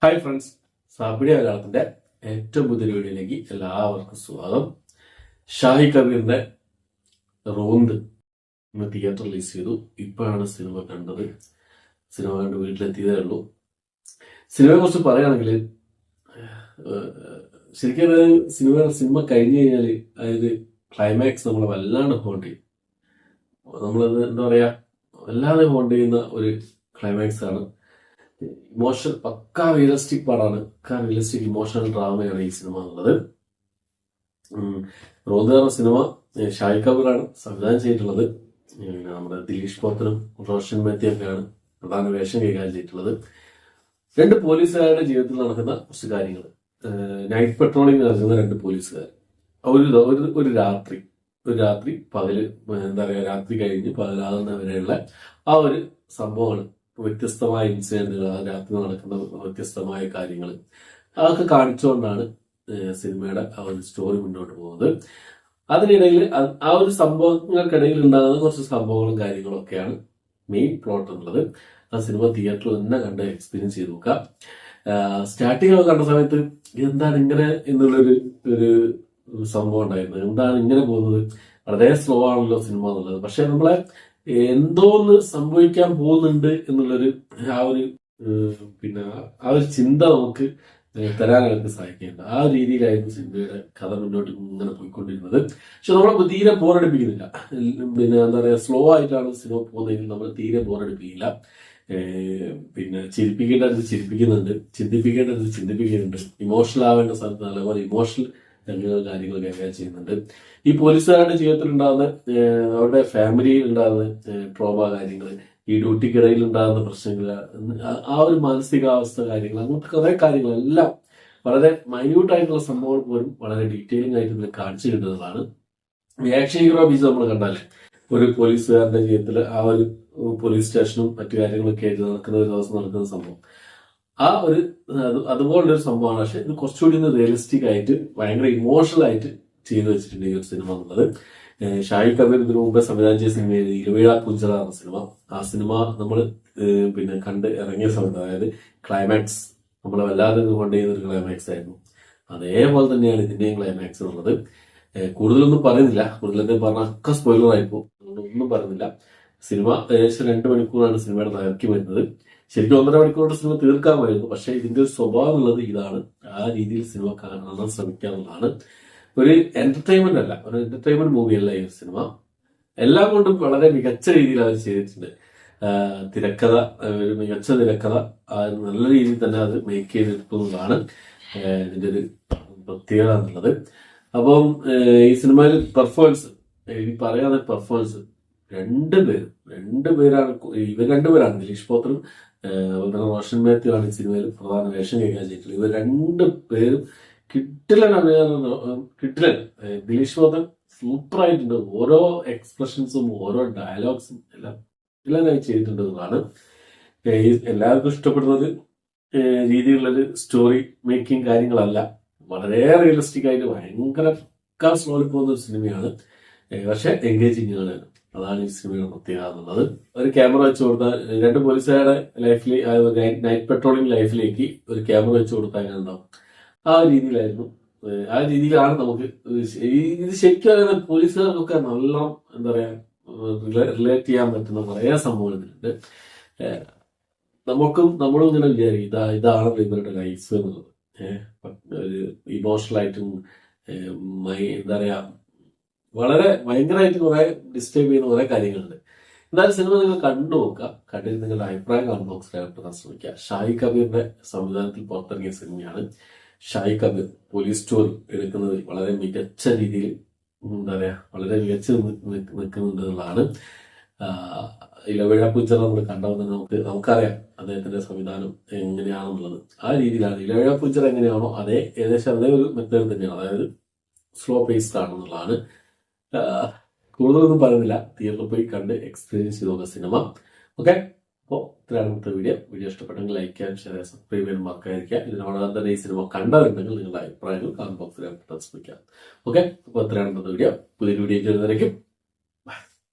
Hi friends, സാബിഡി മലയാളത്തിന്റെ ഏറ്റവും പുതിയ വീഡിയോയിലേക്ക് എല്ലാവർക്കും സ്വാഗതം. ഷാഹി കബീറിന്റെ റോന്ത് ഇന്ന് തിയേറ്റർ റിലീസ് ചെയ്തു. ഇപ്പോഴാണ് സിനിമ കണ്ടത്. സിനിമ കണ്ട് വീട്ടിലെത്തിയതേ ഉള്ളൂ. സിനിമയെ കുറിച്ച് പറയുകയാണെങ്കിൽ ശരിക്കും സിനിമ കഴിഞ്ഞു കഴിഞ്ഞാൽ അതായത് ക്ലൈമാക്സ് നമ്മളെ വല്ലാണ്ട് ഹോണ്ട് ചെയ്യും. നമ്മളത് എന്താ പറയാ, വല്ലാതെ ഹോണ്ട് ചെയ്യുന്ന ഒരു ക്ലൈമാക്സ് ആണ്. ഇമോഷൻ പക്കാ റിയലിസ്റ്റിക് പടമാണ്. പക്കാ റിയലിസ്റ്റിക് ഇമോഷണൽ ഡ്രാമയാണ് ഈ സിനിമ എന്നുള്ളത്. റോന്ത് എന്ന സിനിമ ഷാഹി കപൂറാണ് സംവിധാനം ചെയ്തിട്ടുള്ളത്. നമ്മുടെ ദിലീഷ് പോത്തനും റോഷൻ മേത്തിയൊക്കെയാണ് പ്രധാന വേഷം കൈകാര്യം ചെയ്തിട്ടുള്ളത്. രണ്ട് പോലീസുകാരുടെ ജീവിതത്തിൽ നടക്കുന്ന കുറച്ച് കാര്യങ്ങൾ. നൈറ്റ് പെട്രോളിംഗ് നടക്കുന്ന രണ്ട് പോലീസുകാർ ഒരു രാത്രി പകല് എന്താ പറയാ, രാത്രി കഴിഞ്ഞ് പകലാകുന്ന വരെയുള്ള ആ ഒരു സംഭവമാണ്. വ്യത്യസ്തമായ ഇൻസിഡന്റുകൾ, രാത്രി നടക്കുന്ന വ്യത്യസ്തമായ കാര്യങ്ങൾ, അതൊക്കെ കാണിച്ചുകൊണ്ടാണ് സിനിമയുടെ ആ ഒരു സ്റ്റോറി മുന്നോട്ട് പോകുന്നത്. അതിനിടയിൽ ആ ഒരു സംഭവങ്ങൾക്കിടയിൽ ഉണ്ടാകുന്ന കുറച്ച് സംഭവങ്ങളും കാര്യങ്ങളും ഒക്കെയാണ് മെയിൻ പ്ലോട്ട് എന്നുള്ളത്. ആ സിനിമ തിയേറ്ററിൽ തന്നെ കണ്ട് എക്സ്പീരിയൻസ് ചെയ്ത് നോക്കാം. സ്റ്റാർട്ടിങ് ഒക്കെ കണ്ട സമയത്ത് എന്താണ് ഇങ്ങനെ എന്നുള്ളൊരു സംഭവം ഉണ്ടായിരുന്നത്. എന്താണ് ഇങ്ങനെ പോകുന്നത്, വളരെ സ്ലോ ആണല്ലോ സിനിമ എന്നുള്ളത്. പക്ഷെ നമ്മളെ എന്തോന്ന് സംഭവിക്കാൻ പോകുന്നുണ്ട് എന്നുള്ളൊരു ആ ഒരു ആ ഒരു ചിന്ത നമുക്ക് തരാനായിട്ട് സഹായിക്കേണ്ട ആ ഒരു രീതിയിലായിരുന്നു സിനിമയുടെ കഥ മുന്നോട്ട് ഇങ്ങനെ പോയിക്കൊണ്ടിരുന്നത്. പക്ഷെ നമ്മളെ തീരെ ബോറടിപ്പിക്കുന്നില്ല. എന്താ പറയാ, സ്ലോ ആയിട്ടാണ് സിനിമ പോകുന്നതെങ്കിൽ നമ്മൾ തീരെ ബോറടിപ്പിക്കില്ല. ചിരിപ്പിക്കേണ്ടത് ചിരിപ്പിക്കുന്നുണ്ട്, ചിന്തിപ്പിക്കേണ്ടത് ചിന്തിപ്പിക്കുന്നുണ്ട്, ഇമോഷണൽ ആവേണ്ട സ്ഥലത്ത് നല്ലപോലെ ഇമോഷണൽ കാര്യങ്ങൾ കൈകാര്യം ചെയ്യുന്നുണ്ട്. ഈ പോലീസുകാരുടെ ജീവിതത്തിൽ ഉണ്ടാകുന്ന അവരുടെ ഫാമിലിയിൽ ഉണ്ടാകുന്ന ട്രോമ കാര്യങ്ങൾ, ഈ ഡ്യൂട്ടിക്കിടയിൽ ഉണ്ടാകുന്ന പ്രശ്നങ്ങൾ, ആ ഒരു മാനസികാവസ്ഥ കാര്യങ്ങൾ, അങ്ങനത്തെ കുറെ കാര്യങ്ങളെല്ലാം വളരെ മൈന്യൂട്ട് ആയിട്ടുള്ള സംഭവങ്ങൾ പോലും വളരെ ഡീറ്റെയിലിംഗ് ആയിട്ട് ഇതിൽ കാണിച്ചു കിട്ടുന്നതാണ്. ആക്ഷൻ ഹീറോ ബീച്ച് നമ്മൾ കണ്ടാലേ ഒരു പോലീസുകാരന്റെ ജീവിതത്തിൽ ആ ഒരു പോലീസ് സ്റ്റേഷനും മറ്റു കാര്യങ്ങളൊക്കെ ആയിട്ട് നടക്കുന്ന ഒരു ദിവസം നടക്കുന്ന സംഭവം, ആ ഒരു അതുപോലൊരു സംഭവമാണ്. പക്ഷെ ഇത് കുറച്ചുകൂടി റിയലിസ്റ്റിക് ആയിട്ട് ഭയങ്കര ഇമോഷണൽ ആയിട്ട് ചെയ്തു വെച്ചിട്ടുണ്ട് ഈ ഒരു സിനിമ എന്നുള്ളത്. ഷാഹി കബീർ ഇതിനു മുമ്പേ സംവിധാനം ചെയ്ത സിനിമയിൽ ഇലവേഴ പുഞ്ചറ എന്ന സിനിമ, ആ സിനിമ നമ്മൾ കണ്ട് ഇറങ്ങിയ സമയത്ത്, അതായത് ക്ലൈമാക്സ് നമ്മളെ വല്ലാതെ കൊണ്ട് ചെയ്യുന്ന ഒരു ക്ലൈമാക്സ് ആയിരുന്നു. അതേപോലെ തന്നെയാണ് ഇതിന്റെയും ക്ലൈമാക്സ് എന്നുള്ളത്. കൂടുതലൊന്നും പറയുന്നില്ല, കൂടുതലൊന്നും പറഞ്ഞാൽ ഒക്കെ സ്പോയിലർ ആയിപ്പോ, ഒന്നും പറയുന്നില്ല. സിനിമ ഏകദേശം 2 മണിക്കൂറാണ് സിനിമയുടെ ദൈർഘ്യം വരുന്നത്. ശരിക്കും 1.5 മണിക്കൂറുടെ സിനിമ തീർക്കാമായിരുന്നു. പക്ഷെ ഇതിന്റെ ഒരു സ്വഭാവം എന്നുള്ളത് ഇതാണ്. ആ രീതിയിൽ സിനിമ കാണാൻ ശ്രമിക്കുക എന്നുള്ളതാണ്. ഒരു എന്റർടൈൻമെന്റ് അല്ല, ഒരു എന്റർടൈൻമെന്റ് മൂവിയല്ല ഈ സിനിമ. എല്ലാം കൊണ്ടും വളരെ മികച്ച രീതിയിൽ അവർ ചെയ്തിട്ടുണ്ട്. തിരക്കഥ, ഒരു മികച്ച തിരക്കഥ നല്ല രീതിയിൽ തന്നെ അത് മേക്ക് ചെയ്തെടുക്കുന്നതാണ് ഇതിന്റെ ഒരു പ്രത്യേകത എന്നുള്ളത്. അപ്പം ഈ സിനിമയിൽ പെർഫോമൻസ്, ഈ പറയാതെ പെർഫോമൻസ് ഇവർ രണ്ടുപേരാണ് ദിലീഷ് പോത്തനും അതുപോലെ റോഷൻ മാത്യു ആണ് ഈ സിനിമയിൽ പ്രധാന വേഷം കൈകാര്യം ചെയ്തിട്ടുള്ളത്. ഇവർ 2 പേരും കിട്ടിലൻ. ദിലീഷ് പോത്തൻ സൂപ്പർ ആയിട്ടുണ്ട്. ഓരോ എക്സ്പ്രഷൻസും ഓരോ ഡയലോഗ്സും എല്ലാം കിട്ടിലനായി ചെയ്തിട്ടുണ്ട് എന്നതാണ് എല്ലാവർക്കും ഇഷ്ടപ്പെടുന്നത്. രീതിയിലുള്ളൊരു സ്റ്റോറി മേക്കിംഗ് കാര്യങ്ങളല്ല, വളരെ റിയലിസ്റ്റിക് ആയിട്ട് ഭയങ്കര സ്ലോയിൽ പോകുന്ന ഒരു സിനിമയാണ്. പക്ഷെ എൻഗേജിങ് ആണ്. അതാണ് ഈ സിനിമയുടെ പ്രത്യേകത എന്നുള്ളത്. ഒരു ക്യാമറ വെച്ച് കൊടുത്താൽ 2 പോലീസുകാരുടെ ലൈഫിൽ, നൈറ്റ് പെട്രോളിംഗ് ലൈഫിലേക്ക് ഒരു ക്യാമറ വെച്ച് കൊടുത്താൽ എങ്ങനെ ഉണ്ടാവും, ആ രീതിയിലായിരുന്നു. ആ രീതിയിലാണ് നമുക്ക് ഇത് ശരിക്കും പറയുന്ന പോലീസുകാർക്കൊക്കെ നല്ല എന്താ പറയാ റിലേറ്റ് ചെയ്യാൻ പറ്റുന്ന കുറേ സംഭവങ്ങൾ ഇതിലുണ്ട്. നമ്മളും ഇങ്ങനെ വിചാരിക്കും ഇതാണ് ഇവരുടെ ലൈഫ് എന്നുള്ളത്. ഒരു ഇമോഷണലായിട്ടും എന്താ പറയാ വളരെ ഭയങ്കരമായിട്ട് കുറെ ഡിസ്റ്റർബ് ചെയ്യുന്ന കുറെ കാര്യങ്ങളുണ്ട്. എന്തായാലും സിനിമ നിങ്ങൾ കണ്ടു നോക്കുക. കണ്ടിട്ട് നിങ്ങളുടെ അഭിപ്രായം കമന്റ് ബോക്സിൽ രേഖപ്പെടുത്താൻ ശ്രമിക്കുക. ഷാഹി കബീറിന്റെ സംവിധാനത്തിൽ പുറത്തിറങ്ങിയ സിനിമയാണ്. ഷാഹി കബീർ പോലീസ് സ്റ്റോറി എടുക്കുന്നത് വളരെ മികച്ച രീതിയിൽ എന്താ പറയാ വളരെ മികച്ച് നിൽക്കുന്നുണ്ട് എന്നുള്ളതാണ്. ഇലവേഴ പുഞ്ചറ നമ്മൾ കണ്ടവന്ന് നമുക്കറിയാം അദ്ദേഹത്തിന്റെ സംവിധാനം എങ്ങനെയാണെന്നുള്ളത്. ആ രീതിയിലാണ് ഇലവേഴ പുഞ്ചറ എങ്ങനെയാണോ ഏകദേശം അതേ ഒരു മെത്തേഡ് തന്നെയാണ്. അതായത് സ്ലോ പേസ്ഡ് ആണെന്നുള്ളതാണ്. കൂടുതലൊന്നും പറയുന്നില്ല, തിയേറ്ററിൽ പോയി കണ്ട് എക്സ്പീരിയൻസ് ചെയ്ത് നോക്കുക സിനിമ. ഓക്കെ, അപ്പോൾ ഇത്രയാണ് ഇന്നത്തെ വീഡിയോ ഇഷ്ടപ്പെട്ടെങ്കിൽ ലൈക്ക് ചെയ്യാൻ, ഷെയർ ചെയ്യാൻ, സബ്സ്ക്രൈബ് ചെയ്യാൻ മറക്കാതിരിക്കുക. ഇതിനോടൊപ്പം തന്നെ ഈ സിനിമ കണ്ടവരുണ്ടെങ്കിൽ നിങ്ങളുടെ അഭിപ്രായങ്ങൾ കമന്റ് ബോക്സിൽ ശ്രമിക്കാം. ഓക്കെ, അപ്പോൾ ഇത്രയാണ് ഇന്നത്തെ വീഡിയോ. പുതിയൊരു വീഡിയോ ചെയ്യുന്നതായിരിക്കും.